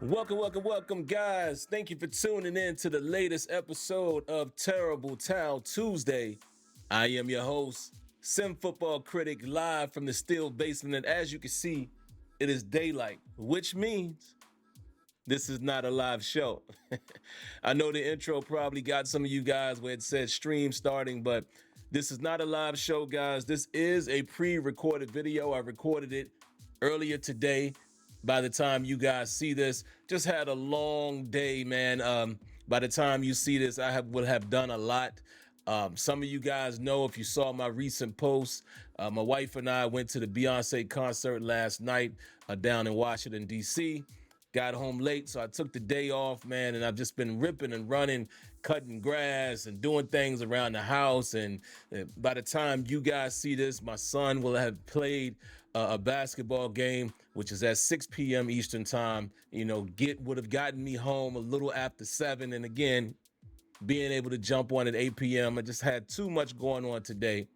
Welcome, guys. Thank you for tuning in to the latest episode of Terrible Town Tuesday. I am your host, SimFBallCritic, live from the steel basement. And as you can see, it is daylight, which means this is not a live show. I know the intro probably got some of you guys where it said stream starting, but this is not a live show, guys. This is a pre-recorded video. I recorded it earlier today. By the time you guys see this, just had a long day, man. By the time you see this, would have done a lot. Some of you guys know if you saw my recent posts, my wife and I went to the Beyonce concert last night down in Washington, D.C. Got home late, so I took the day off, man, and I've just been ripping and running, cutting grass and doing things around the house. And by the time you guys see this, my son will have played a basketball game, which is at 6 p.m. Eastern time. Would have gotten me home a little after 7. And again, being able to jump on at 8 p.m. I just had too much going on today.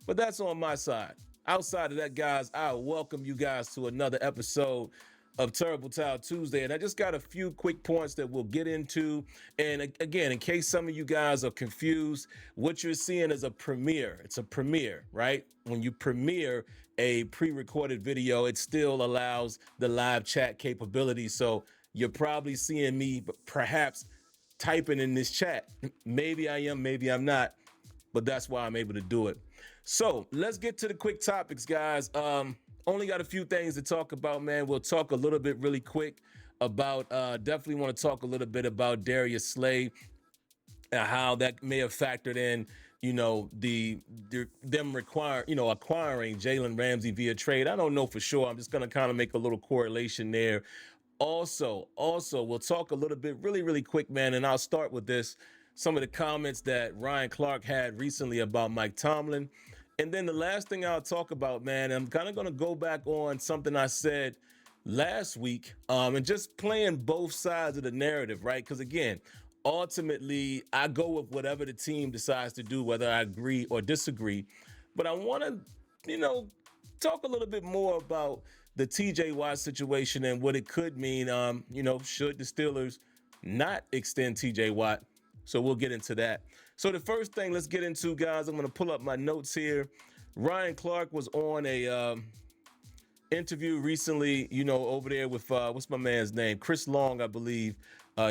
But that's on my side. Outside of that, guys, I welcome you guys to another episode of Terrible Town Tuesday. And I just got a few quick points that we'll get into. And again, in case some of you guys are confused, what you're seeing is a premiere. It's a premiere, right? When you premiere a pre-recorded video, it still allows the live chat capability. So you're probably seeing me perhaps typing in this chat. Maybe I am, maybe I'm not, but that's why I'm able to do it. So let's get to the quick topics, guys. Only got a few things to talk about, man. We'll talk a little bit really quick about, definitely want to talk a little bit about Darius Slay and how that may have factored in, them acquiring Jaylen Ramsay via trade. I don't know for sure. I'm just going to kind of make a little correlation there. Also, we'll talk a little bit really quick, man, and I'll start with this. Some of the comments that Ryan Clark had recently about Mike Tomlin. And then the last thing I'll talk about, man, I'm kind of going to go back on something I said last week and just playing both sides of the narrative, right? Because again, ultimately, I go with whatever the team decides to do, whether I agree or disagree. But I want to, talk a little bit more about the TJ Watt situation and what it could mean, should the Steelers not extend TJ Watt. So we'll get into that. So the first thing let's get into, guys, I'm going to pull up my notes here. Ryan Clark was on a interview recently, over there with, what's my man's name? Chris Long, I believe.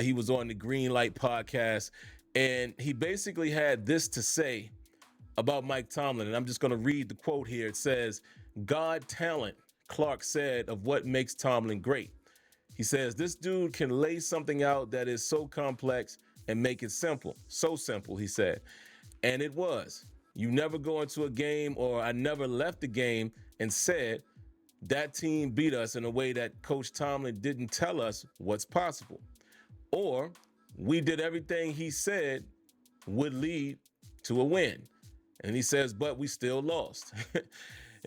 He was on the Green Light podcast, and he basically had this to say about Mike Tomlin. And I'm just going to read the quote here. It says, "God talent," Clark said, "of what makes Tomlin great." He says, "This dude can lay something out that is so complex and make it simple. So simple," he said. And it was. You never go into a game, or I never left the game and said that team beat us in a way that Coach Tomlin didn't tell us what's possible. Or we did everything he said would lead to a win. And he says, but we still lost. And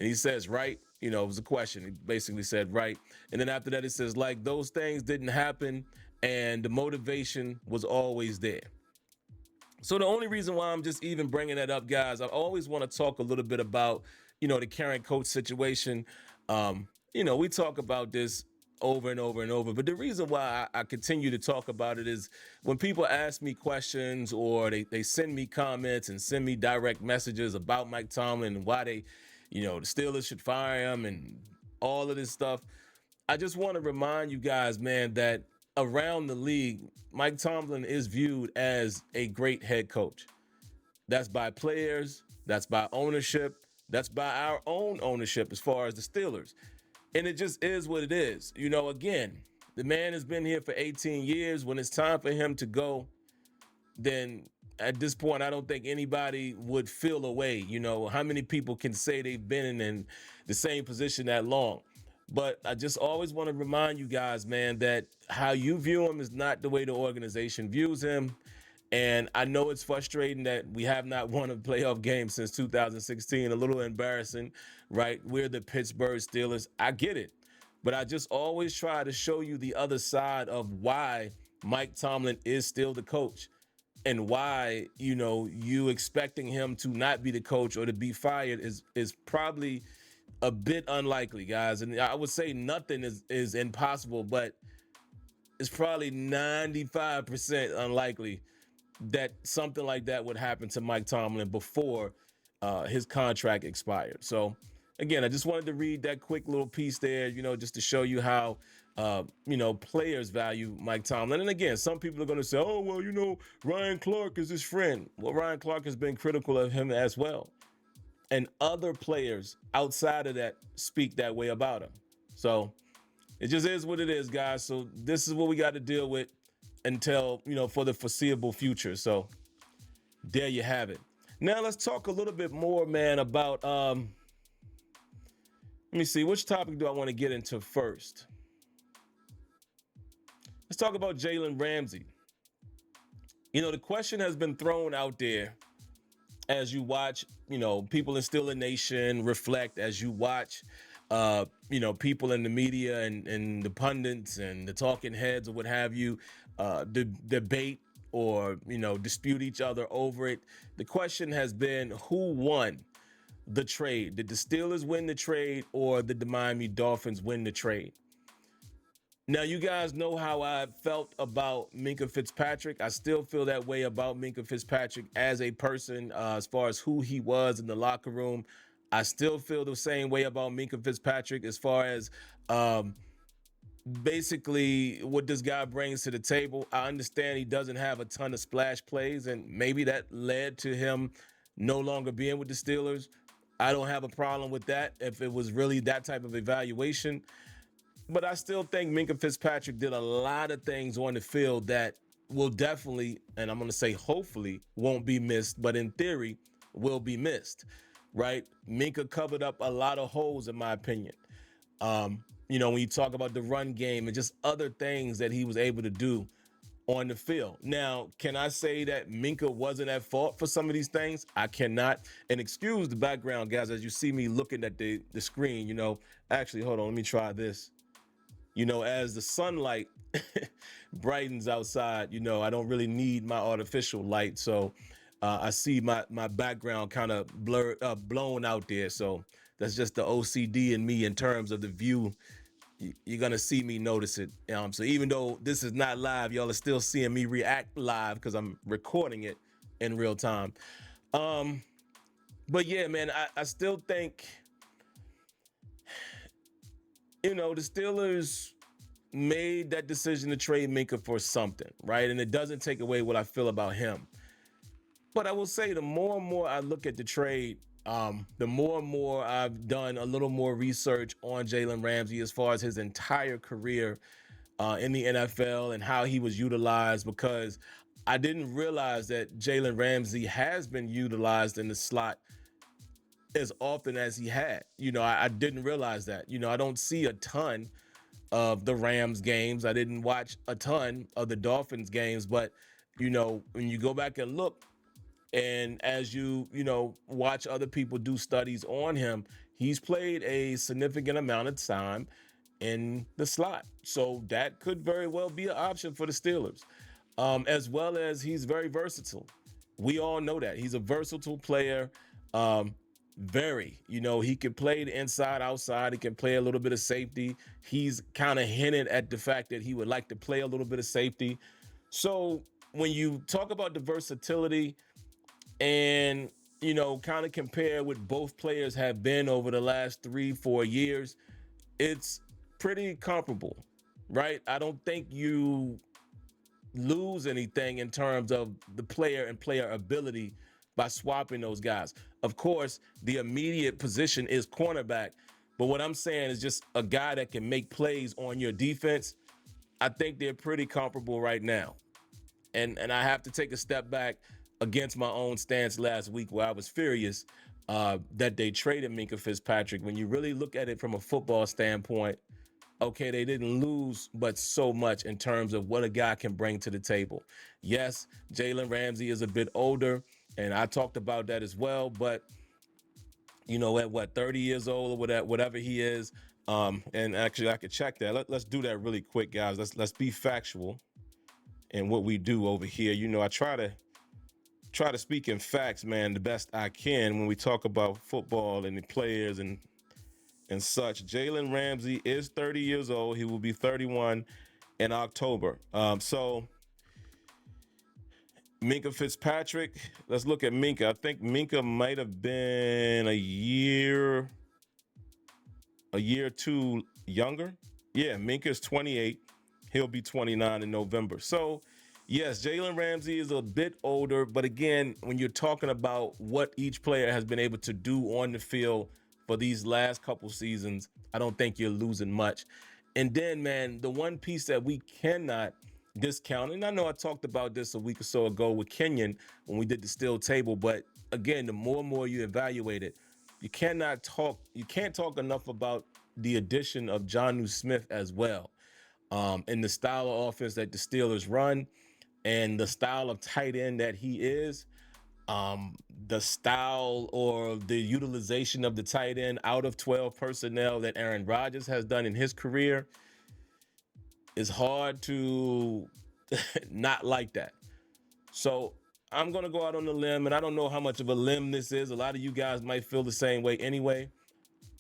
he says, right? It was a question. He basically said, right. And then after that, it says, like, those things didn't happen and the motivation was always there. So the only reason why I'm just even bringing that up, guys, I always want to talk a little bit about, the current coach situation. We talk about this over and over and over. But the reason why I continue to talk about it is when people ask me questions or they send me comments and send me direct messages about Mike Tomlin and why the Steelers should fire him and all of this stuff. I just want to remind you guys, man, that around the league, Mike Tomlin is viewed as a great head coach. That's by players, that's by ownership, that's by our own ownership as far as the Steelers. And it just is what it is. Again, the man has been here for 18 years. When it's time for him to go, then at this point, I don't think anybody would feel away. How many people can say they've been in the same position that long? But I just always want to remind you guys, man, that how you view him is not the way the organization views him. And I know it's frustrating that we have not won a playoff game since 2016. A little embarrassing, right? We're the Pittsburgh Steelers. I get it. But I just always try to show you the other side of why Mike Tomlin is still the coach and why, you expecting him to not be the coach or to be fired is probably a bit unlikely, guys. And I would say nothing is impossible, but it's probably 95% unlikely that something like that would happen to Mike Tomlin before his contract expired. So, again, I just wanted to read that quick little piece there, just to show you how, players value Mike Tomlin. And again, some people are going to say, oh, well, Ryan Clark is his friend. Well, Ryan Clark has been critical of him as well. And other players outside of that speak that way about him. So it just is what it is, guys. So this is what we got to deal with until, for the foreseeable future. So there you have it. Now let's talk a little bit more, man, about, let me see, which topic do I want to get into first? Let's talk about Jaylen Ramsay. The question has been thrown out there as you watch, people in Steeler Nation reflect, as you watch, people in the media and the pundits and the talking heads or what have you, debate or, dispute each other over it. The question has been, who won the trade? Did the Steelers win the trade or did the Miami Dolphins win the trade? Now, you guys know how I felt about Minka Fitzpatrick. I still feel that way about Minka Fitzpatrick as a person, as far as who he was in the locker room. I still feel the same way about Minka Fitzpatrick as far as basically what this guy brings to the table. I understand he doesn't have a ton of splash plays, and maybe that led to him no longer being with the Steelers. I don't have a problem with that if it was really that type of evaluation. But I still think Minka Fitzpatrick did a lot of things on the field that will definitely, and I'm going to say hopefully, won't be missed, but in theory will be missed, right? Minka covered up a lot of holes, in my opinion. When you talk about the run game and just other things that he was able to do on the field. Now, can I say that Minka wasn't at fault for some of these things? I cannot. And excuse the background, guys, as you see me looking at the screen, actually, hold on, let me try this. As the sunlight brightens outside, I don't really need my artificial light. So I see my background kind of blown out there. So that's just the OCD in me in terms of the view. You're going to see me notice it. So even though this is not live, y'all are still seeing me react live because I'm recording it in real time. But yeah, man, I still think, the Steelers made that decision to trade Minka for something, right? And it doesn't take away what I feel about him. But I will say the more and more I look at the trade, the more and more I've done a little more research on Jaylen Ramsay as far as his entire career in the NFL and how he was utilized, because I didn't realize that Jaylen Ramsay has been utilized in the slot as often as he had. I didn't realize that. I don't see a ton of the Rams games. I didn't watch a ton of the Dolphins games, but when you go back and look, and as you watch other people do studies on him, he's played a significant amount of time in the slot. So that could very well be an option for the Steelers, as well as he's very versatile. We all know that he's a versatile player. He can play the inside, outside. He can play a little bit of safety. He's kind of hinted at the fact that he would like to play a little bit of safety. So when you talk about the versatility and, kind of compare what both players have been over the last 3-4 years, it's pretty comparable, right? I don't think you lose anything in terms of the player and player ability by swapping those guys. Of course, the immediate position is cornerback, but what I'm saying is just a guy that can make plays on your defense. I think they're pretty comparable right now. And I have to take a step back against my own stance last week where I was furious that they traded Minka Fitzpatrick. When you really look at it from a football standpoint, okay, they didn't lose, but so much in terms of what a guy can bring to the table. Yes, Jaylen Ramsay is a bit older, and I talked about that as well, but at 30 years old or whatever he is, and actually I could check that. Let's do that really quick, guys. Let's be factual in what we do over here. I try to speak in facts, man, the best I can when we talk about football and the players and such. Jaylen Ramsay is 30 years old. He will be 31 in October. So Minka Fitzpatrick, let's look at Minka. I think Minka might have been a year or two younger. Yeah, Minka's 28. He'll be 29 in November. So, yes, Jaylen Ramsay is a bit older, but again, when you're talking about what each player has been able to do on the field for these last couple seasons, I don't think you're losing much. And then, man, the one piece that we cannot discount, and I know I talked about this a week or so ago with Kenyon when we did the steel table, but again, the more and more you evaluate it, you can't talk enough about the addition of Jonnu Smith as well. And the style of offense that the Steelers run and the style of tight end that he is, the style or the utilization of the tight end out of 12 personnel that Aaron Rodgers has done in his career is hard to not like that. So I'm going to go out on a limb, and I don't know how much of a limb this is. A lot of you guys might feel the same way anyway.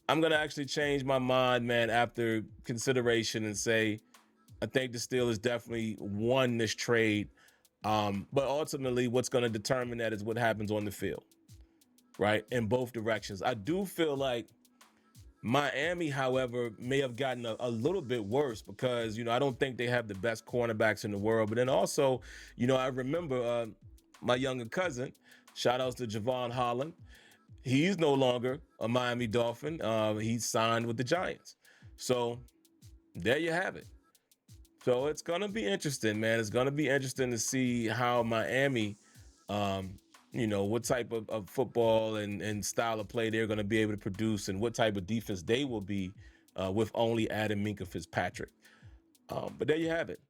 I'm going to actually change my mind, man, after consideration and say I think the Steelers definitely won this trade. But ultimately, what's going to determine that is what happens on the field, right? In both directions. I do feel like Miami, however, may have gotten a little bit worse because, I don't think they have the best cornerbacks in the world. But then also, I remember my younger cousin, shout outs to Javon Holland. He's no longer a Miami Dolphin. He's signed with the Giants. So there you have it. So it's going to be interesting, man. It's going to be interesting to see how Miami, what type of football and style of play they're going to be able to produce and what type of defense they will be with only adding Minka Fitzpatrick. But there you have it.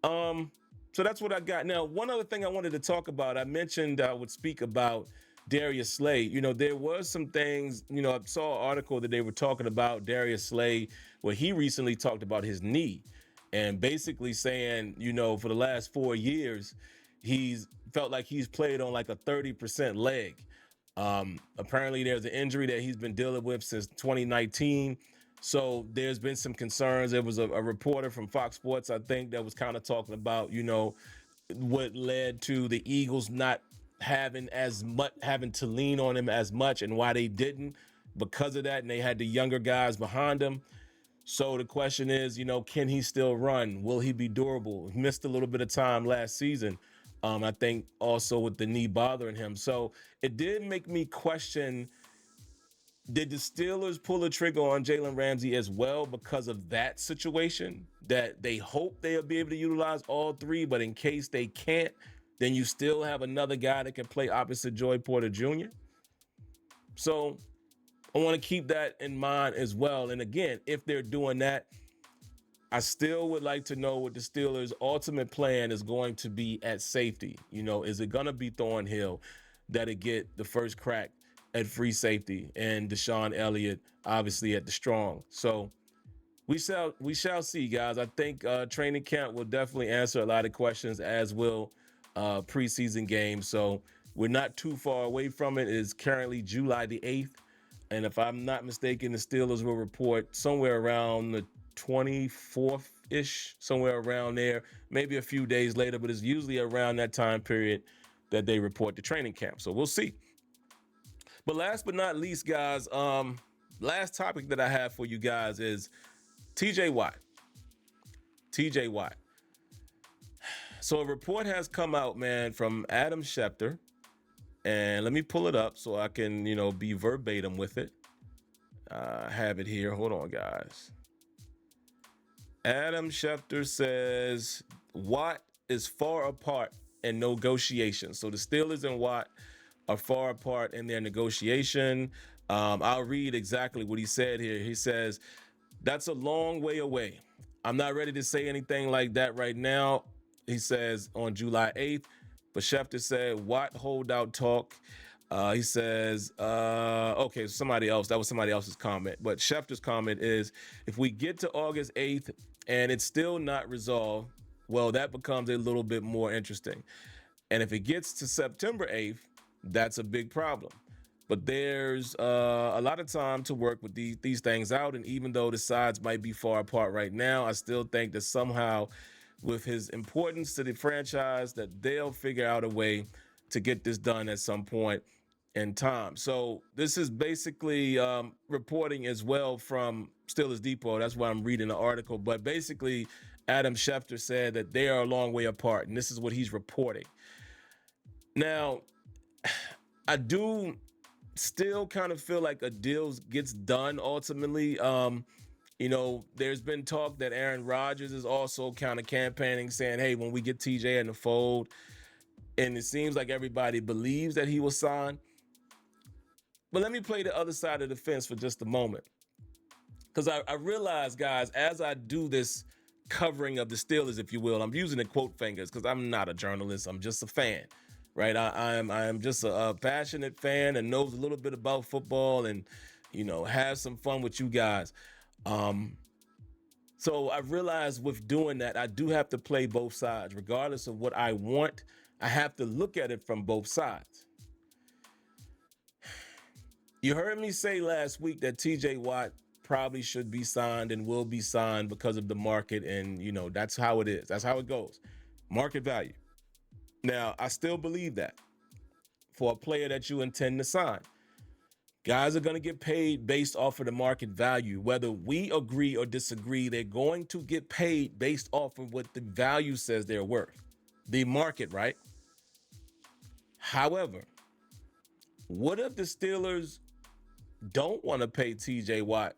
So that's what I got. Now, one other thing I wanted to talk about, I mentioned I would speak about Darius Slay. There was some things, I saw an article that they were talking about Darius Slay where he recently talked about his knee. And basically saying, for the last 4 years, he's felt like he's played on like a 30% leg. Apparently, there's an injury that he's been dealing with since 2019. So there's been some concerns. There was a reporter from Fox Sports, I think, that was kind of talking about, what led to the Eagles not having to lean on him as much and why they didn't because of that. And they had the younger guys behind him. So the question is, can he still run? Will he be durable? He missed a little bit of time last season. I think also with the knee bothering him. So it did make me question, did the Steelers pull the trigger on Jaylen Ramsay as well because of that situation? That they hope they'll be able to utilize all three, but in case they can't, then you still have another guy that can play opposite Joey Porter Jr.? So I want to keep that in mind as well. And again, if they're doing that, I still would like to know what the Steelers' ultimate plan is going to be at safety. Is it going to be Thornhill that'll get the first crack at free safety and Deshaun Elliott obviously at the strong? So we shall see, guys. I think training camp will definitely answer a lot of questions, as will preseason games. So we're not too far away from it. It is currently July the 8th. And if I'm not mistaken, the Steelers will report somewhere around the 24th-ish, somewhere around there, maybe a few days later, but it's usually around that time period that they report the training camp. So we'll see. But last but not least, guys, last topic that I have for you guys is TJ Watt. TJ Watt. So a report has come out, man, from Adam Schefter. And let me pull it up so I can, be verbatim with it. I have it here. Hold on, guys. Adam Schefter says Watt is far apart in negotiations. So the Steelers and Watt are far apart in their negotiation. I'll read exactly what he said here. He says, that's a long way away. I'm not ready to say anything like that right now. He says on July 8th. But Schefter said, Watt holdout talk. He says, okay, somebody else. That was somebody else's comment. But Schefter's comment is, if we get to August 8th and it's still not resolved, well, that becomes a little bit more interesting. And if it gets to September 8th, that's a big problem. But there's a lot of time to work with these things out. And even though the sides might be far apart right now, I still think that somehow, with his importance to the franchise, that they'll figure out a way to get this done at some point in time. So this is basically reporting as well from Steelers Depot. That's why I'm reading the article. But basically, Adam Schefter said that they are a long way apart, and this is what he's reporting. Now, I do still kind of feel like a deal gets done ultimately. There's been talk that Aaron Rodgers is also kind of campaigning, saying, hey, when we get TJ in the fold, and it seems like everybody believes that he will sign. But let me play the other side of the fence for just a moment. Because I realize, guys, as I do this covering of the Steelers, if you will, I'm using the quote fingers because I'm not a journalist. I'm just a fan, right? I am just a passionate fan and knows a little bit about football and, have some fun with you guys. So I realized with doing that, I do have to play both sides. Regardless of what I want, I have to look at it from both sides. You heard me say last week that TJ Watt probably should be signed and will be signed because of the market. And, that's how it is. That's how it goes. Market value. Now, I still believe that for a player that you intend to sign. Guys are going to get paid based off of the market value. Whether we agree or disagree, they're going to get paid based off of what the value says they're worth. The market, right? However, what if the Steelers don't want to pay TJ Watt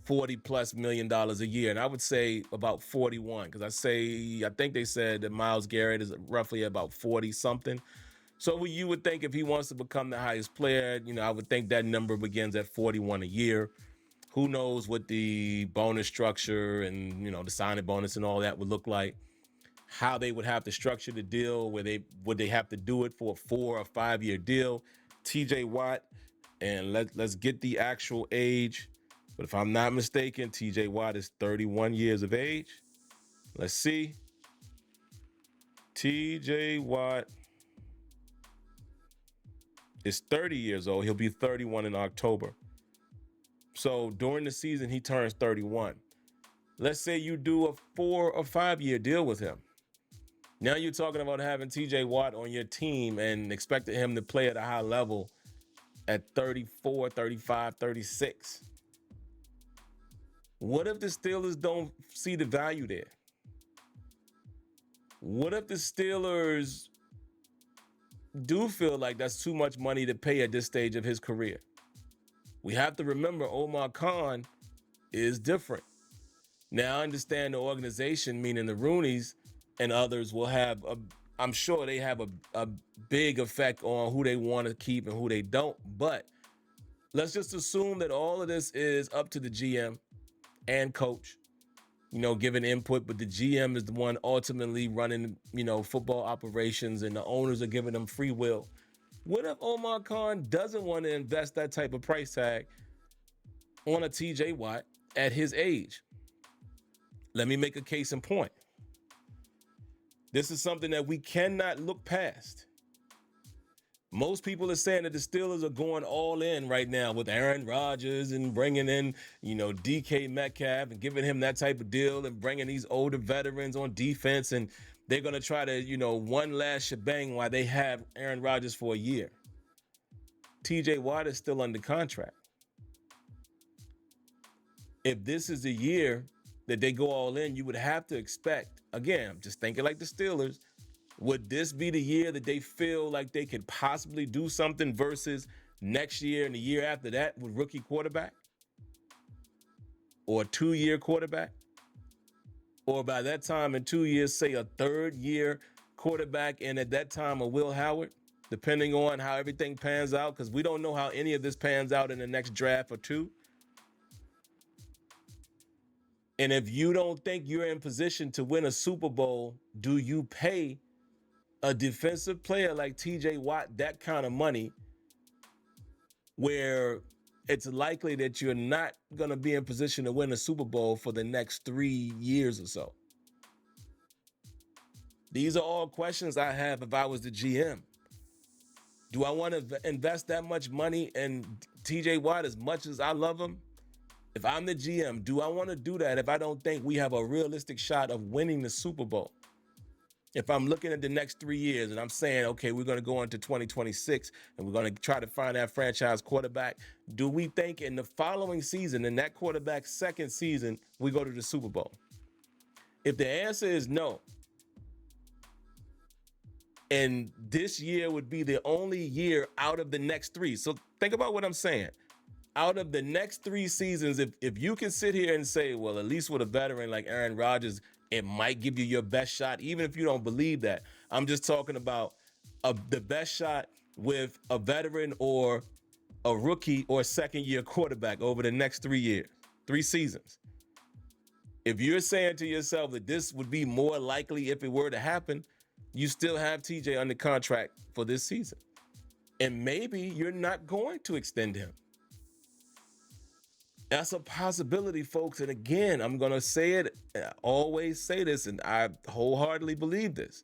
$40+ million a year? And I would say about 41, because I think they said that Myles Garrett is roughly about 40 something. So you would think if he wants to become the highest player, I would think that number begins at 41 a year. Who knows what the bonus structure and, the signing bonus and all that would look like, how they would have to structure the deal, would they have to do it for a 4 or 5 year deal? TJ Watt, and let's get the actual age. But if I'm not mistaken, TJ Watt is 31 years of age. Let's see. TJ Watt is 30 years old. He'll be 31 in October. So during the season, he turns 31. Let's say you do a 4 or 5 year deal with him. Now you're talking about having TJ Watt on your team and expecting him to play at a high level at 34, 35, 36. What if the Steelers don't see the value there? What if the Steelers do feel like that's too much money to pay at this stage of his career? We have to remember Omar Khan is different. Now I understand the organization, meaning the Rooneys and others, will have I'm sure they have a big effect on who they want to keep and who they don't. But let's just assume that all of this is up to the GM and coach, giving input, but the GM is the one ultimately running, football operations, and the owners are giving them free will. What if Omar Khan doesn't want to invest that type of price tag on a TJ Watt at his age? Let me make a case in point. This is something that we cannot look past. Most people are saying that the Steelers are going all in right now with Aaron Rodgers and bringing in, DK Metcalf and giving him that type of deal and bringing these older veterans on defense. And they're going to try to, one last shebang while they have Aaron Rodgers for a year. TJ Watt is still under contract. If this is the year that they go all in, you would have to expect, again, I'm just thinking like the Steelers, would this be the year that they feel like they could possibly do something versus next year and the year after that with rookie quarterback? Or a 2-year quarterback? Or by that time in 2 years, say a 3rd-year quarterback, and at that time a Will Howard, depending on how everything pans out, because we don't know how any of this pans out in the next draft or two. And if you don't think you're in position to win a Super Bowl, do you pay a defensive player like TJ Watt that kind of money where it's likely that you're not going to be in position to win a Super Bowl for the next 3 years or so? These are all questions I have if I was the GM. Do I want to invest that much money in TJ Watt as much as I love him? If I'm the GM, do I want to do that if I don't think we have a realistic shot of winning the Super Bowl? If I'm looking at the next 3 years and I'm saying, okay, we're going to go into 2026 and we're going to try to find that franchise quarterback, do we think in the following season, in that quarterback's second season, we go to the Super Bowl? If the answer is no, and this year would be the only year out of the next three. So think about what I'm saying. Out of the next 3 seasons, if you can sit here and say, well, at least with a veteran like Aaron Rodgers, it might give you your best shot, even if you don't believe that. I'm just talking about the best shot with a veteran or a rookie or second-year quarterback over the next 3 years, 3 seasons. If you're saying to yourself that this would be more likely if it were to happen, you still have TJ under contract for this season. And maybe you're not going to extend him. That's a possibility, folks. And again, I'm going to say it, I always say this, and I wholeheartedly believe this.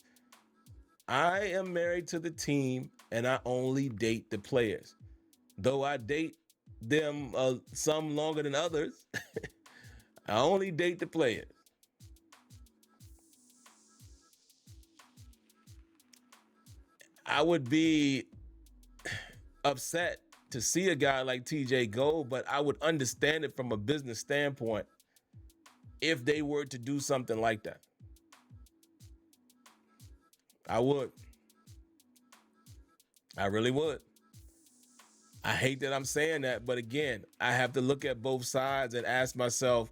I am married to the team, and I only date the players. Though I date them some longer than others, I only date the players. I would be upset to see a guy like TJ go, but I would understand it from a business standpoint if they were to do something like that. I would. I really would. I hate that I'm saying that, but again, I have to look at both sides and ask myself,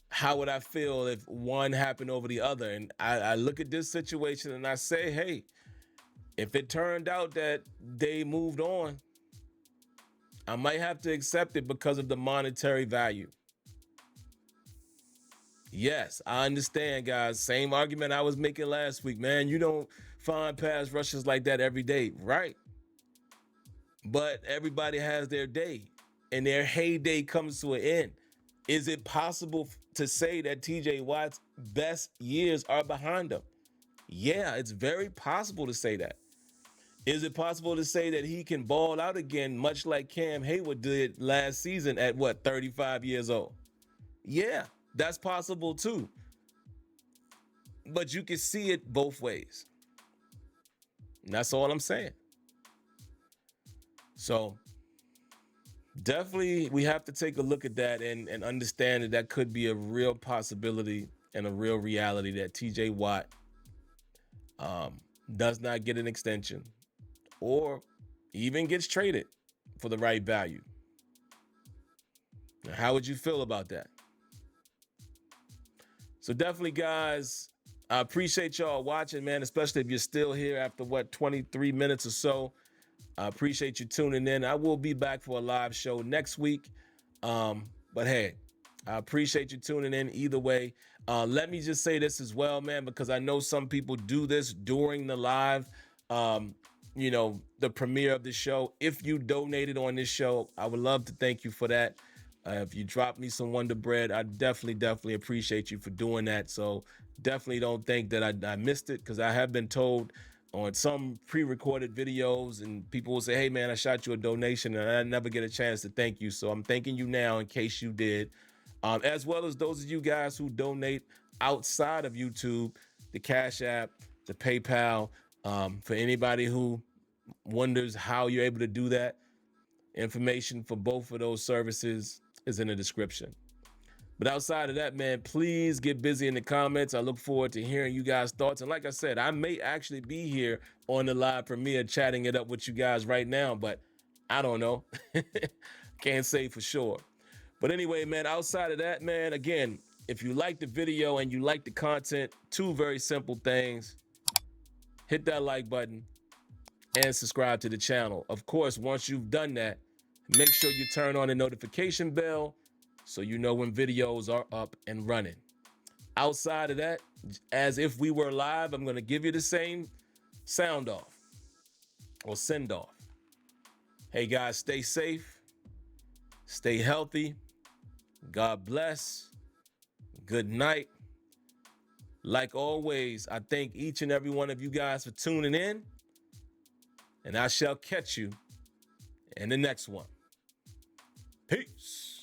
how would I feel if one happened over the other? And I look at this situation and I say, hey, if it turned out that they moved on, I might have to accept it because of the monetary value. Yes, I understand, guys. Same argument I was making last week, man. You don't find pass rushers like that every day, right? But everybody has their day, and their heyday comes to an end. Is it possible to say that TJ Watt's best years are behind him? Yeah, it's very possible to say that. Is it possible to say that he can ball out again, much like Cam Hayward did last season at 35 years old? Yeah, that's possible too. But you can see it both ways. And that's all I'm saying. So definitely we have to take a look at that and understand that could be a real possibility and a real reality that TJ Watt does not get an extension or even gets traded for the right value. Now, how would you feel about that? So definitely, guys, I appreciate y'all watching, man, especially if you're still here after 23 minutes or so. I appreciate you tuning in. I will be back for a live show next week. But hey, I appreciate you tuning in either way. Let me just say this as well, man, because I know some people do this during the live, the premiere of the show. If you donated on this show, I would love to thank you for that. If you drop me some Wonder Bread, I definitely appreciate you for doing that. So definitely don't think that I missed it, because I have been told on some pre-recorded videos and people will say, hey man, I shot you a donation and I never get a chance to thank you. So I'm thanking you now in case you did, as well as those of you guys who donate outside of YouTube, the Cash App, the PayPal. For anybody who wonders how you're able to do that, information for both of those services is in the description. But outside of that, man, please get busy in the comments. I look forward to hearing you guys' thoughts. And like I said, I may actually be here on the live premiere chatting it up with you guys right now, but I don't know. Can't say for sure. But anyway, man, outside of that, man, again, if you like the video and you like the content, 2 very simple things. Hit that like button and subscribe to the channel. Of course, once you've done that, make sure you turn on the notification bell so you know when videos are up and running. Outside of that, as if we were live, I'm going to give you the same sound off or send off. Hey guys, stay safe, stay healthy, God bless, good night. Like always, I thank each and every one of you guys for tuning in. And I shall catch you in the next one. Peace.